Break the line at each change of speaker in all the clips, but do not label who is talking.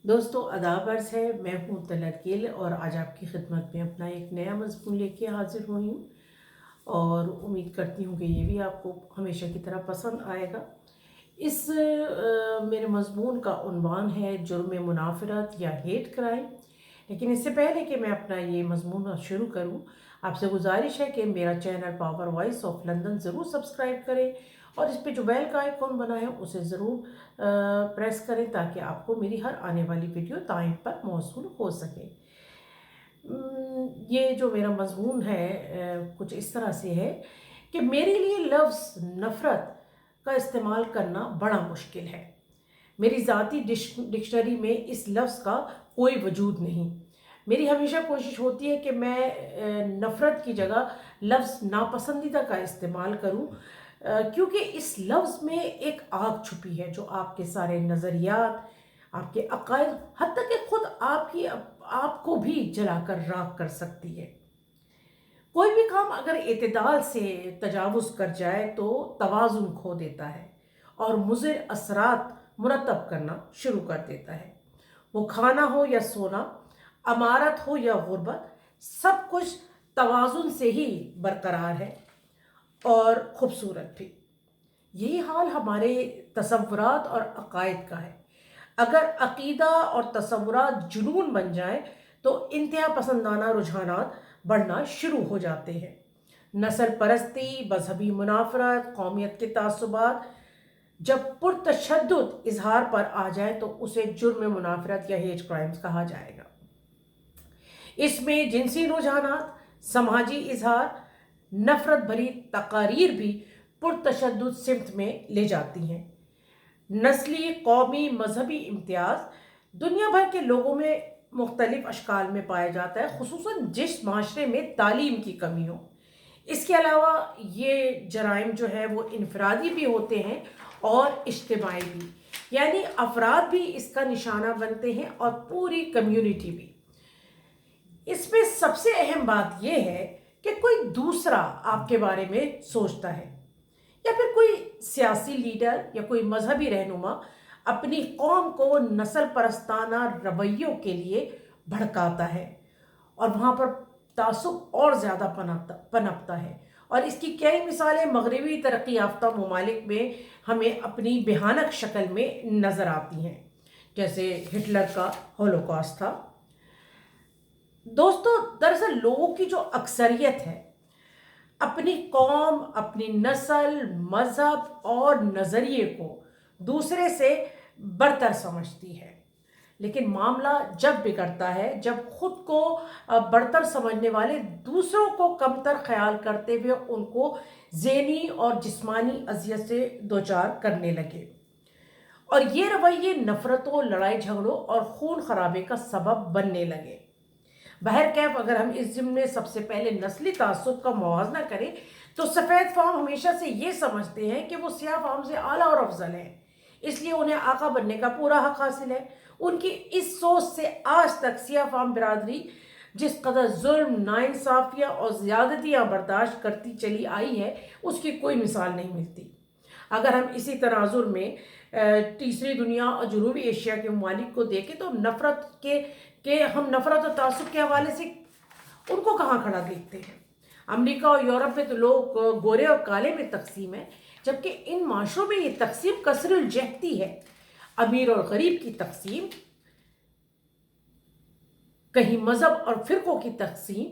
दोस्तों आदाब अर्ज़ है। मैं हूँ तलत गिल और आज आपकी खिदमत में अपना एक नया मज़मून लेके हाज़िर हुई हूँ और उम्मीद करती हूँ कि ये भी आपको हमेशा की तरह पसंद आएगा। इस मेरे मज़मून का उन्वान है जुर्म मुनाफ़रत या हेट क्राइम। लेकिन इससे पहले कि मैं अपना ये मज़मून शुरू करूँ, आपसे गुजारिश है कि मेरा channel power voice of London ज़रूर सब्सक्राइब करें और इस पे जो बेल का आइकॉन बना है उसे ज़रूर प्रेस करें ताकि आपको मेरी हर आने वाली वीडियो टाइम पर मौसूल हो सके। ये जो मेरा मज़मून है कुछ इस तरह से है कि मेरे लिए लफ्ज़ नफ़रत का इस्तेमाल करना बड़ा मुश्किल है। मेरी ज़ाती डिक्शनरी में इस लफ्ज़ का कोई वजूद नहीं। मेरी हमेशा कोशिश होती है कि मैं नफ़रत की जगह लफ्ज़ नापसंदीदा का इस्तेमाल करूं, क्योंकि इस लफ्ज़ में एक आग छुपी है जो आपके सारे नज़रियात, आपके अकायद, हत्ता कि खुद आपको भी जलाकर राख कर सकती है। कोई भी काम अगर एतदाल से तजावुज़ कर जाए तो तवाज़ुन खो देता है और मुज़िर असरात मुरतब करना शुरू कर देता है। वो खाना हो या सोना, अमारत हो या गुर्बत, सब कुछ तवाज़ुन से ही बरकरार है और खूबसूरत भी। यही हाल हमारे तसव्वुरात और अकायद का है। अगर अकीदा और तसव्वुरात जुनून बन जाए तो इंतहा पसंदाना रुझानात बढ़ना शुरू हो जाते हैं। नस्ल परस्ती, मजहबी मुनाफरत, कौमियत के तासुबात जब पुरतशद्दुद इजहार पर आ जाए तो उसे जुर्म मुनाफरत या हेट क्राइम्स कहा जाएगा। इसमें जिनसी रुझानात, समाजी इजहार, नफरत भरी तकारीर भी पुरतशद्दुद सिमत में ले जाती हैं। नस्ली, कौमी, मजहबी इम्तियाज दुनिया भर के लोगों में मुख्तलिफ अशकाल में पाया जाता है, खुसूसन जिस माशरे में तालीम की कमी हो। इसके अलावा ये जराइम जो है वो इनफरादी भी होते हैं और इज्तिमाई भी, यानी अफराद भी इसका निशाना बनते हैं और पूरी कम्युनिटी भी। इसमें सबसे अहम बात यह है कि कोई दूसरा आपके बारे में सोचता है या फिर कोई सियासी लीडर या कोई मजहबी रहनुमा अपनी कौम को नस्ल परस्ताना रवैयों के लिए भड़काता है और वहाँ पर तासुब और ज़्यादा पनपता है। और इसकी कई मिसालें मगरबी तरक्की याफ्ता ममालिक में हमें अपनी भयानक शक्ल में नज़र आती हैं, जैसे हिटलर का होलोकॉस्ट था। दोस्तों, दरअसल लोगों की जो अक्सरियत है अपनी कौम, अपनी नस्ल, मजहब और नज़रिए को दूसरे से बरतर समझती है। लेकिन मामला जब बिगड़ता है जब खुद को बरतर समझने वाले दूसरों को कमतर ख्याल करते हुए उनको ज़हनी और जिस्मानी अजियत से दोचार करने लगे और ये रवैये नफरतों, लड़ाई झगड़ों और खून खराबे का सबब बनने लगे। बहरकैफ अगर हम इस ज़िम्न सबसे पहले नस्ली तासुब का मुवाजना करें तो सफ़ेद फाम हमेशा से ये समझते हैं कि वो स्याह फाम से आला और अफजल है, इसलिए उन्हें आका बनने का पूरा हक हासिल है। उनकी इस सोच से आज तक सियाह फाम बिरादरी जिस कदर जुल्म, नाइंसाफियाँ और ज़्यादतियाँ बर्दाश्त करती चली आई है उसकी कोई मिसाल नहीं मिलती। अगर हम इसी तनाजुर में तीसरी दुनिया और जनूबी एशिया के ममालिक को देखें तो हम नफ़रत और तासुब के हवाले से उनको कहाँ खड़ा देखते हैं। अमेरिका और यूरोप में तो लोग गोरे और काले में तकसीम है, जबकि इन माशरों में ये तकसीम कसरुल जहती है। अमीर और गरीब की तकसीम, कहीं मजहब और फिरकों की तकसीम,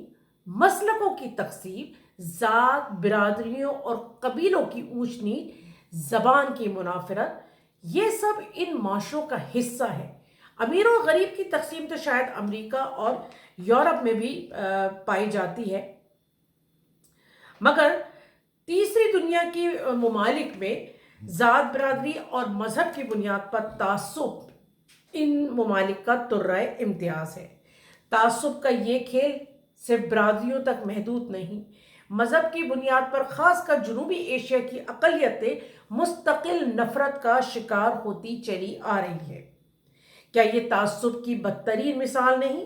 मसलकों की तकसीम, ज़ात, बिरादरियों और कबीलों की ऊंच नीच, ज़बान की मुनाफरत, ये सब इन माशरों का हिस्सा है। अमीर और गरीब की तकसीम तो शायद अमेरिका और यूरोप में भी पाई जाती है, मगर तीसरी दुनिया की ममालिक में ज़ात, बिरादरी और मजहब की बुनियाद पर तासुब इन ममालिक का तुर्रा इम्तियाज है। तासुब का ये खेल सिर्फ बिरादरियों तक महदूद नहीं, मजहब की बुनियाद पर खासकर जनूबी एशिया की अक़लियतें मुस्तकिल नफरत का शिकार होती चली आ रही है। क्या ये तासुब की बदतरीन मिसाल नहीं?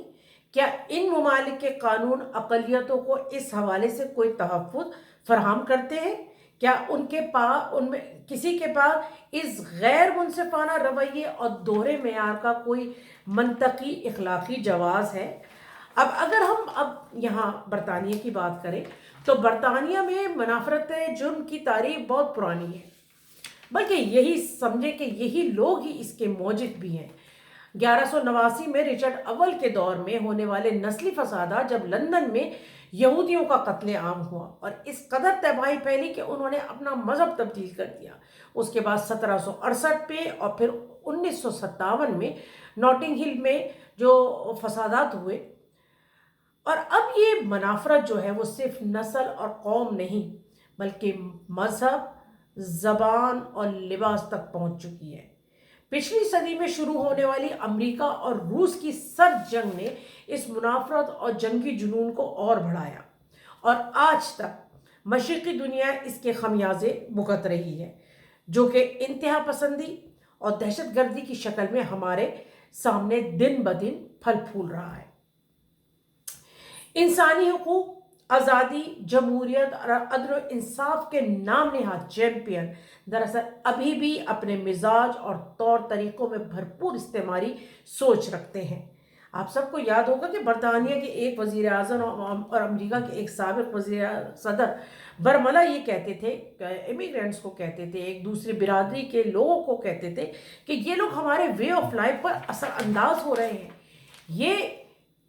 क्या इन ममालिक के कानून अक़लियतों को इस हवाले से कोई तहफ़्फ़ुज़ फराहम करते हैं کیا ان میں کسی کے پاس اس غیر منصفانہ رویے اور دوہرے معیار کا کوئی منطقی اخلاقی جواز ہے؟ اگر ہم یہاں برطانیہ کی بات کریں تو برطانیہ میں منافرت جرم کی تاریخ بہت پرانی ہے، بلکہ یہی سمجھے کہ یہی لوگ ہی اس کے موجد بھی ہیں۔ 1189 میں رچرڈ اول کے دور میں ہونے والے نسلی فسادات، جب لندن میں یہودیوں کا قتل عام ہوا اور اس قدر تباہی پھیلی کہ انہوں نے اپنا مذہب تبدیل کر دیا۔ اس کے بعد 1768 پہ اور پھر 1957 میں نوٹنگ ہل میں جو فسادات ہوئے، اور اب یہ منافرت جو ہے وہ صرف نسل اور قوم نہیں بلکہ مذہب، زبان اور لباس تک پہنچ چکی ہے۔ پچھلی صدی میں شروع ہونے والی امریکہ اور روس کی سرد جنگ نے اس منافرت اور جنگی جنون کو اور بڑھایا، اور آج تک مشرقی دنیا اس کے خمیازے بھگت رہی ہے، جو کہ انتہا پسندی اور دہشت گردی کی شکل میں ہمارے سامنے دن بدن پھل پھول رہا ہے۔ انسانی حقوق، آزادی، جمہوریت اور عدل و انصاف کے نام نہاد چیمپئن دراصل ابھی بھی اپنے مزاج اور طور طریقوں میں بھرپور استعماری سوچ رکھتے ہیں۔ آپ سب کو یاد ہوگا کہ برطانیہ کے ایک وزیر اعظم اور امریکہ کے ایک سابق وزیر صدر برملا یہ کہتے تھے، امیگرینٹس کو کہتے تھے، ایک دوسری برادری کے لوگوں کو کہتے تھے کہ یہ لوگ ہمارے وے آف لائف پر اثر انداز ہو رہے ہیں۔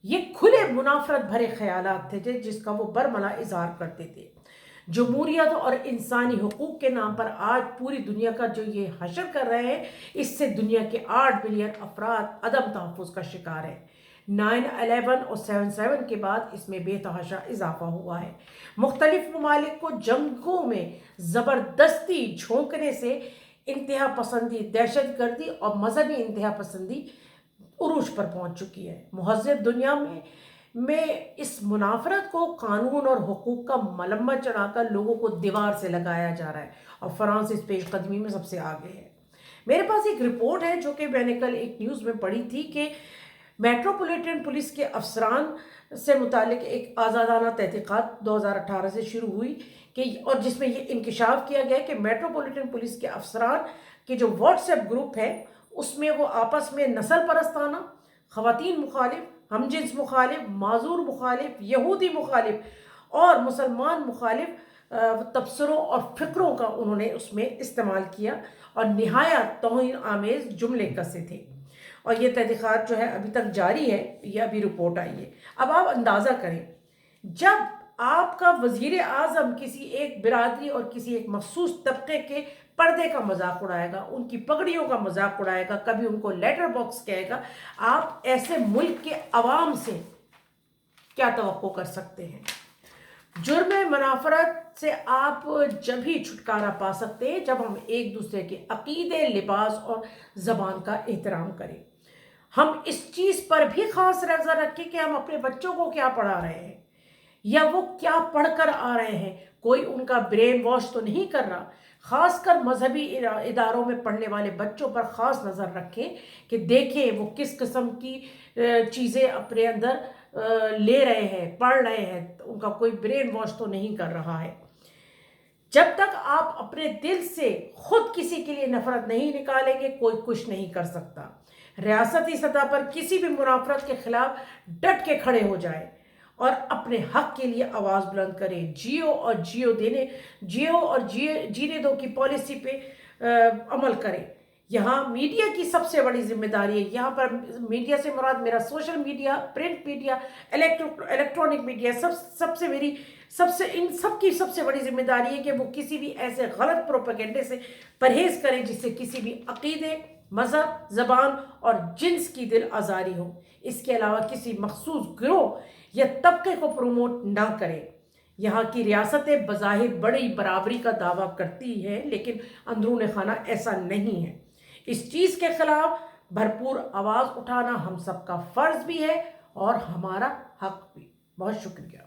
یہ کھلے منافرت بھرے خیالات تھے جس کا وہ برملا اظہار کرتے تھے۔ جمہوریت اور انسانی حقوق کے نام پر آج پوری دنیا کا جو یہ حشر کر رہے ہیں، اس سے دنیا کے 8 بلین افراد عدم تحفظ کا شکار ہیں۔ 9/11 اور 7/7 کے بعد اس میں بے تحاشا اضافہ ہوا ہے۔ مختلف ممالک کو جنگوں میں زبردستی جھونکنے سے انتہا پسندی، دہشت گردی اور مذہبی انتہا پسندی عروج پر پہنچ چکی ہے۔ مہذب دنیا میں اس منافرت کو قانون اور حقوق کا ملمہ چڑھا کر لوگوں کو دیوار سے لگایا جا رہا ہے، اور فرانس اس پیش قدمی میں سب سے آگے ہے۔ میرے پاس ایک رپورٹ ہے جو کہ میں نے کل ایک نیوز میں پڑھی تھی کہ میٹروپولیٹن پولیس کے افسران سے متعلق ایک آزادانہ تحقیقات 2018 سے شروع ہوئی اور جس میں یہ انکشاف کیا گیا کہ میٹروپولیٹن پولیس کے افسران کے جو واٹس ایپ گروپ ہے اس میں وہ آپس میں نسل پرستانہ، خواتین مخالف، ہم جنس مخالف، معذور مخالف، یہودی مخالف اور مسلمان مخالف تبصروں اور فکروں کا انہوں نے اس میں استعمال کیا، اور نہایت توہین آمیز جملے کسے تھے۔ اور یہ تحقیقات جو ہے ابھی تک جاری ہے، یہ ابھی رپورٹ آئی ہے۔ اب آپ اندازہ کریں، جب آپ کا وزیر اعظم کسی ایک برادری اور کسی ایک مخصوص طبقے کے پردے کا مذاق اڑائے گا، ان کی پگڑیوں کا مذاق اڑائے گا، کبھی ان کو لیٹر باکس کہے گا، آپ ایسے ملک کے عوام سے کیا توقع کر سکتے ہیں؟ جرم منافرت سے آپ جب ہی چھٹکارا پا سکتے ہیں جب ہم ایک دوسرے کے عقیدے، لباس اور زبان کا احترام کریں۔ ہم اس چیز پر بھی خاص نظر رکھیں کہ ہم اپنے بچوں کو کیا پڑھا رہے ہیں یا وہ کیا پڑھ کر آ رہے ہیں، کوئی ان کا برین واش تو نہیں کر رہا۔ خاص کر مذہبی اداروں میں پڑھنے والے بچوں پر خاص نظر رکھیں کہ دیکھیں وہ کس قسم کی چیزیں اپنے اندر لے رہے ہیں، پڑھ رہے ہیں، ان کا کوئی برین واش تو نہیں کر رہا ہے۔ جب تک آپ اپنے دل سے خود کسی کے لیے نفرت نہیں نکالیں گے، کوئی کچھ نہیں کر سکتا۔ ریاستی سطح پر کسی بھی منافرت کے خلاف ڈٹ کے کھڑے ہو جائیں اور اپنے حق کے لیے آواز بلند کریں۔ جیو اور جینے دو کی پالیسی پہ عمل کریں۔ یہاں میڈیا کی سب سے بڑی ذمہ داری ہے، یہاں پر میڈیا سے مراد میرا social media, print media, electronic media, ان سب کی سب سے بڑی ذمہ داری ہے کہ وہ کسی بھی ایسے غلط پروپیگنڈے سے پرہیز کریں جس سے کسی بھی عقیدے، مذہب، زبان اور جنس کی دل آزاری ہو۔ اس کے علاوہ کسی مخصوص گروہ یا طبقے کو پروموٹ نہ کریں۔ یہاں کی ریاستیں بظاہر بڑی برابری کا دعویٰ کرتی ہیں، لیکن اندرون خانہ ایسا نہیں ہے۔ اس چیز کے خلاف بھرپور آواز اٹھانا ہم سب کا فرض بھی ہے اور ہمارا حق بھی۔ بہت شکریہ۔